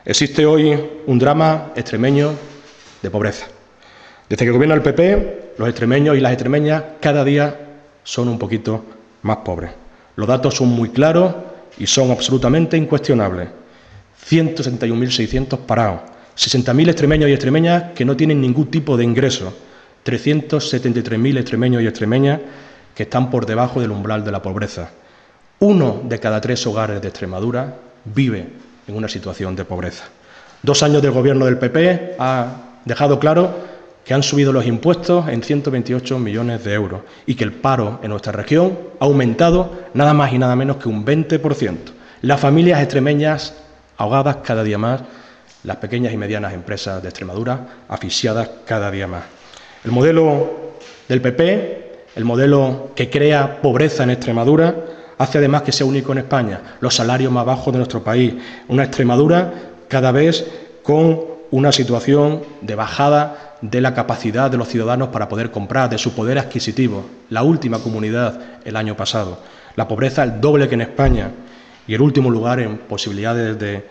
Existe hoy un drama extremeño de pobreza. Desde que gobierna el PP, los extremeños y las extremeñas cada día son un poquito más pobres. Los datos son muy claros y son absolutamente incuestionables. 161.600 parados, 60.000 extremeños y extremeñas que no tienen ningún tipo de ingreso, 373.000 extremeños y extremeñas que están por debajo del umbral de la pobreza. 1 de cada 3 hogares de Extremadura vive en una situación de pobreza. 2 años del gobierno del PP ha dejado claro que han subido los impuestos en 128 millones de euros y que el paro en nuestra región ha aumentado nada más y nada menos que un 20%. Las familias extremeñas ahogadas cada día más, las pequeñas y medianas empresas de Extremadura asfixiadas cada día más. El modelo del PP, el modelo que crea pobreza en Extremadura, hace además que sea único en España, los salarios más bajos de nuestro país, una Extremadura cada vez con una situación de bajada de la capacidad de los ciudadanos para poder comprar, de su poder adquisitivo, la última comunidad el año pasado. La pobreza el doble que en España y el último lugar en posibilidades de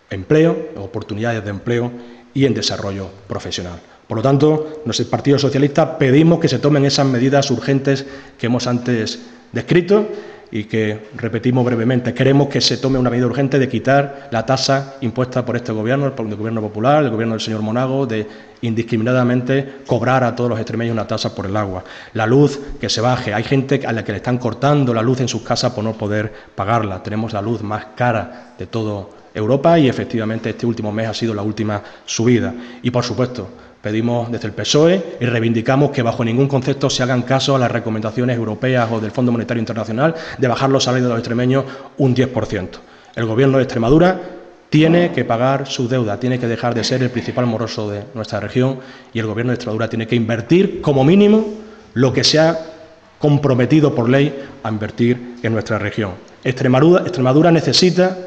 empleo, oportunidades de empleo y en desarrollo profesional. Por lo tanto, nosotros, el Partido Socialista, pedimos que se tomen esas medidas urgentes que hemos antes descrito y que, repetimos brevemente, queremos que se tome una medida urgente de quitar la tasa impuesta por este Gobierno, por el Gobierno Popular, el Gobierno del señor Monago, de indiscriminadamente cobrar a todos los extremeños una tasa por el agua. La luz, que se baje. Hay gente a la que le están cortando la luz en sus casas por no poder pagarla. Tenemos la luz más cara de toda Europa y, efectivamente, este último mes ha sido la última subida. Y, por supuesto, pedimos desde el PSOE y reivindicamos que bajo ningún concepto se hagan caso a las recomendaciones europeas o del Fondo Monetario Internacional de bajar los salarios de los extremeños un 10%. El Gobierno de Extremadura tiene que pagar su deuda, tiene que dejar de ser el principal moroso de nuestra región y el Gobierno de Extremadura tiene que invertir como mínimo lo que se ha comprometido por ley a invertir en nuestra región. Extremadura necesita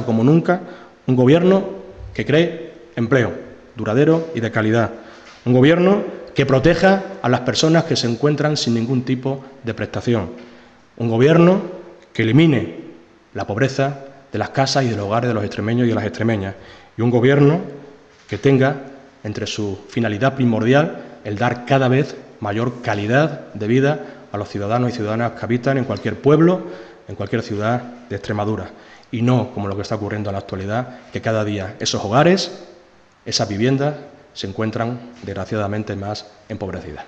como nunca un Gobierno que cree empleo duradero y de calidad. Un Gobierno que proteja a las personas que se encuentran sin ningún tipo de prestación. Un Gobierno que elimine la pobreza de las casas y de los hogares de los extremeños y de las extremeñas. Y un Gobierno que tenga entre su finalidad primordial el dar cada vez mayor calidad de vida a los ciudadanos y ciudadanas que habitan en cualquier pueblo, en cualquier ciudad de Extremadura. Y no como lo que está ocurriendo en la actualidad, que cada día esos hogares, esas viviendas se encuentran, desgraciadamente, más empobrecidas.